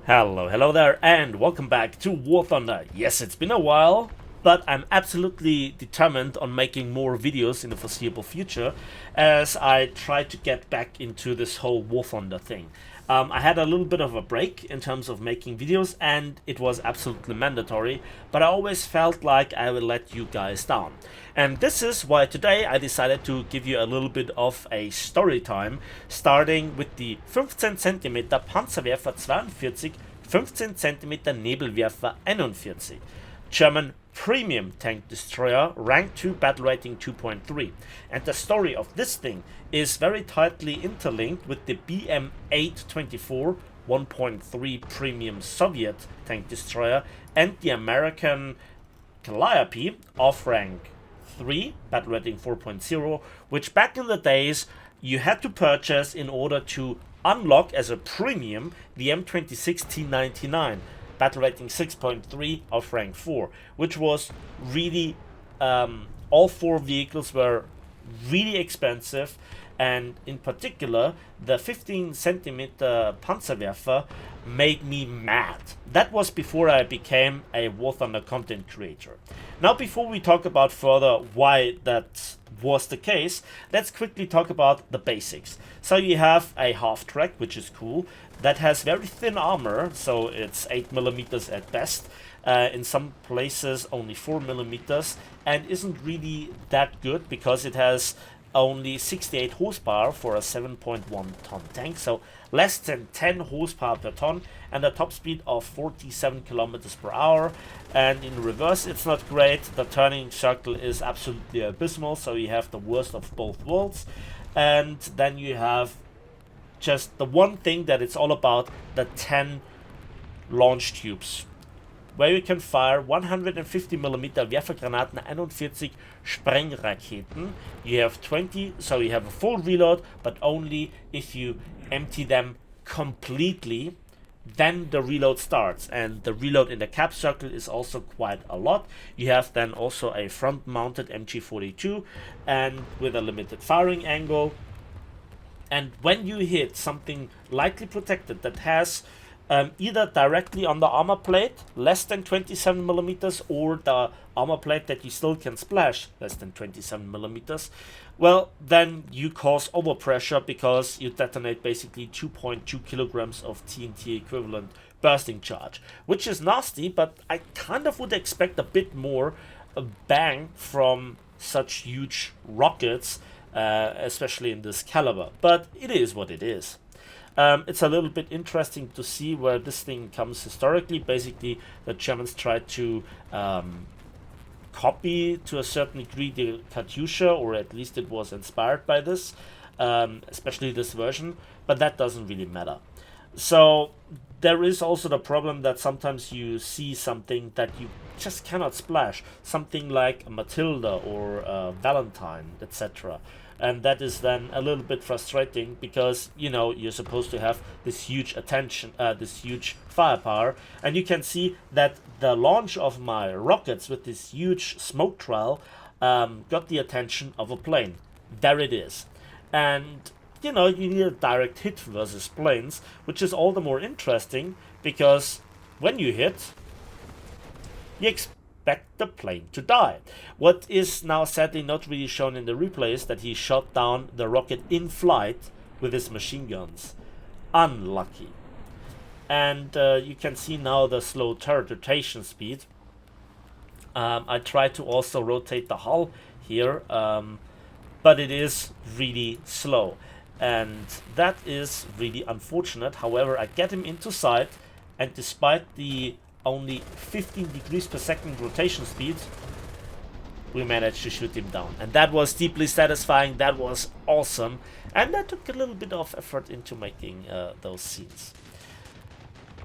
Hello there, and welcome back to War Thunder. Yes, it's been a while, but I'm absolutely determined on making more videos in the foreseeable future as I try to get back into this whole War Thunder thing. I had a little bit of a break in terms of making videos, and it was absolutely mandatory, but I always felt like I would let you guys down. And this is why today I decided to give you a little bit of a story time, starting with the 15 cm Panzerwerfer 42, 15 cm Nebelwerfer 41. German premium tank destroyer, rank 2, battle rating 2.3. And the story of this thing is very tightly interlinked with the BM-824 1.3 premium Soviet tank destroyer and the American Calliope of rank 3, battle rating 4.0, which back in the days you had to purchase in order to unlock as a premium the M26 T99 battle rating 6.3 of rank 4, which was really all four vehicles were really expensive, and in particular the 15 centimeter Panzerwerfer made me mad. That was before I became a War Thunder content creator. Now, before we talk about further why that was the case, let's quickly talk about the basics. So you have a half track, which is cool, that has very thin armor, so it's 8 millimeters at best, in some places only 4 millimeters, and isn't really that good because it has only 68 horsepower for a 7.1 ton tank, so less than 10 horsepower per ton, and a top speed of 47 kilometers per hour. And in reverse it's not great. The turning circle is absolutely abysmal, so you have the worst of both worlds. And then you have just the one thing that it's all about, the 10 launch tubes, where you can fire 150mm Werfergranaten 41 Sprengraketen. You have 20, so you have a full reload, but only if you empty them completely, then the reload starts. And the reload in the cap circle is also quite a lot. You have then also a front mounted MG42 and with a limited firing angle. And when you hit something lightly protected that has either directly on the armor plate less than 27 millimeters, or the armor plate that you still can splash less than 27 millimeters, well, then you cause overpressure because you detonate basically 2.2 kilograms of TNT equivalent bursting charge, which is nasty, but I kind of would expect a bit more bang from such huge rockets, especially in this caliber, but it is what it is. It's a little bit interesting to see where this thing comes historically. Basically, the Germans tried to copy to a certain degree the Katyusha, or at least it was inspired by this, especially this version, but that doesn't really matter. So there is also the problem that sometimes you see something that you just cannot splash, something like a Matilda or a Valentine, etc. And that is then a little bit frustrating because, you know, you're supposed to have this huge attention, this huge firepower, and you can see that the launch of my rockets with this huge smoke trail got the attention of a plane. There it is. And you know, you need a direct hit versus planes, which is all the more interesting because when you hit, you expect the plane to die. What is now sadly not really shown in the replay is that he shot down the rocket in flight with his machine guns. Unlucky. And you can see now the slow turret rotation speed. I tried to also rotate the hull here, but it is really slow. And that is really unfortunate. However, I get him into sight, and despite the only 15 degrees per second rotation speed, we managed to shoot him down. And that was deeply satisfying. That was awesome. And I took a little bit of effort into making those scenes.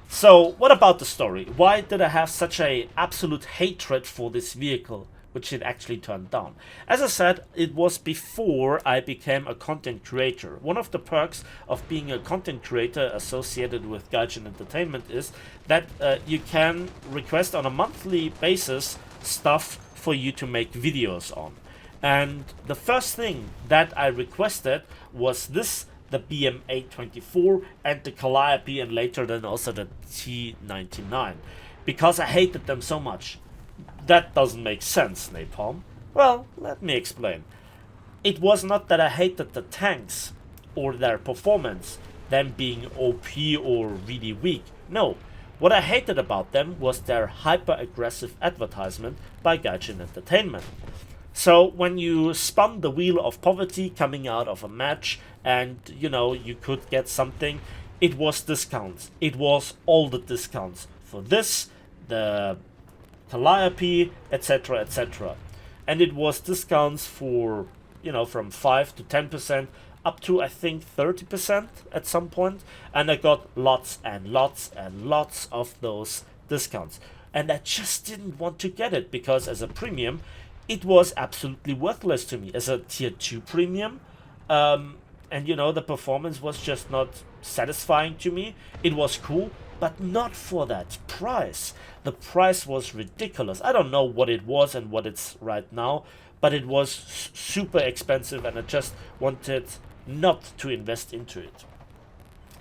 So, what about the story? Why did I have such a absolute hatred for this vehicle, which it actually turned down? As I said, it was before I became a content creator. One of the perks of being a content creator associated with Gaijin Entertainment is that you can request on a monthly basis stuff for you to make videos on. And the first thing that I requested was this the BM-824 and the Calliope, and later then also the T-99, because I hated them so much. That doesn't make sense, Napalm. Well, let me explain. It was not that I hated the tanks or their performance, them being OP or really weak. No, what I hated about them was their hyper-aggressive advertisement by Gaijin Entertainment. So when you spun the wheel of poverty coming out of a match and you could get something, it was discounts. It was all the discounts for this, the Calliope, etc., etc. And it was discounts for, from 5 to 10%, up to I think 30% at some point. And I got lots and lots and lots of those discounts. And I just didn't want to get it because as a premium, it was absolutely worthless to me. As a tier 2 premium, and the performance was just not satisfying to me. It was cool, but not for that price. The price was ridiculous. I don't know what it was and what it's right now, but it was super expensive and I just wanted not to invest into it.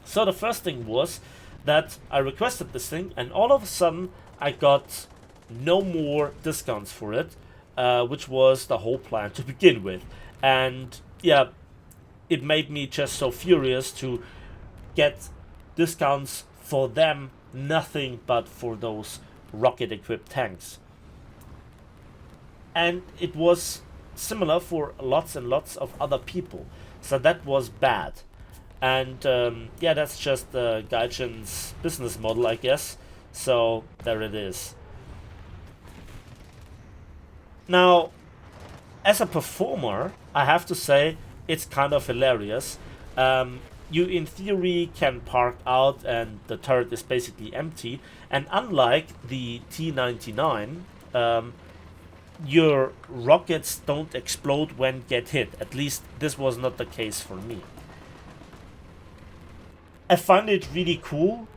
So the first thing was that I requested this thing and all of a sudden I got no more discounts for it, which was the whole plan to begin with. And yeah, it made me just so furious to get discounts for them, nothing but for those rocket equipped tanks. And it was similar for lots and lots of other people, so that was bad. And yeah, that's just Gaijin's business model, I guess. So there it is. Now, as a performer, I have to say it's kind of hilarious. You in theory can park out and the turret is basically empty, and unlike the T-99, your rockets don't explode when get hit. At least this was not the case for me. I find it really cool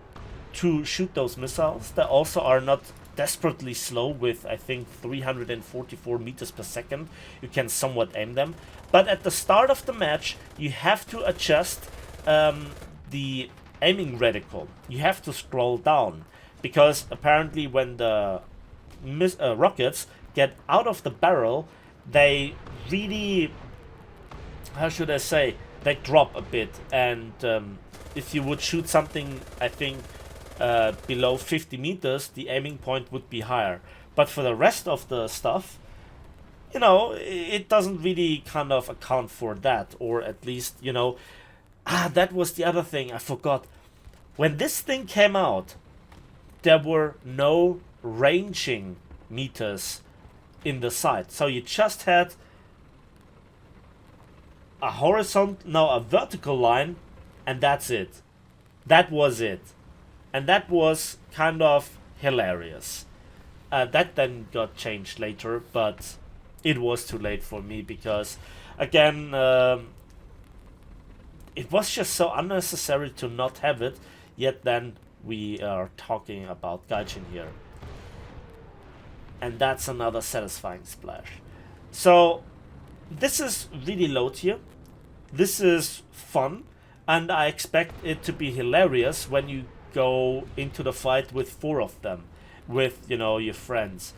to shoot those missiles that also are not desperately slow with, I think, 344 meters per second. You can somewhat aim them. But at the start of the match, you have to adjust the aiming reticle. You have to scroll down. Because apparently when the rockets get out of the barrel, they really, how should I say, they drop a bit. And if you would shoot something, I think, below 50 meters, the aiming point would be higher. But for the rest of the stuff, it doesn't really kind of account for that. Or at least, that was the other thing I forgot. When this thing came out, there were no ranging meters in the sight. So you just had a vertical line, and that's it. That was it. And that was kind of hilarious. That then got changed later, but it was too late for me because, again, it was just so unnecessary to not have it. Yet then we are talking about Gaijin here. And that's another satisfying splash. So this is really low tier. This is fun. And I expect it to be hilarious when you go into the fight with 4 of them, with, your friends.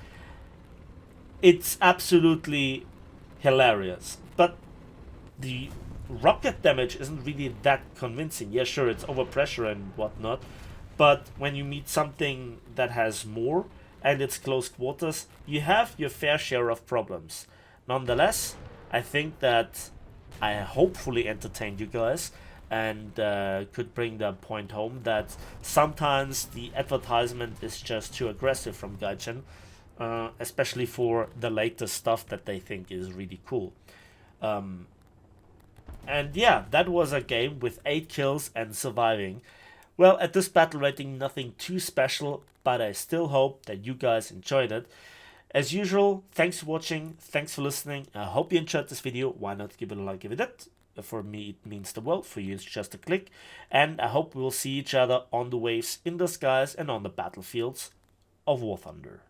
It's absolutely hilarious. But the rocket damage isn't really that convincing. Yeah, sure, it's overpressure and whatnot. But when you meet something that has more, and it's close quarters, you have your fair share of problems. Nonetheless, I think that I hopefully entertained you guys and could bring the point home that sometimes the advertisement is just too aggressive from Gaijin, especially for the latest stuff that they think is really cool. And yeah, that was a game with 8 kills and surviving. Well, at this battle rating, nothing too special, but I still hope that you guys enjoyed it. As usual, thanks for watching, thanks for listening. I hope you enjoyed this video. Why not give it a like, give it that? For me, it means the world. For you, it's just a click. And I hope we'll see each other on the waves, in the skies, and on the battlefields of War Thunder.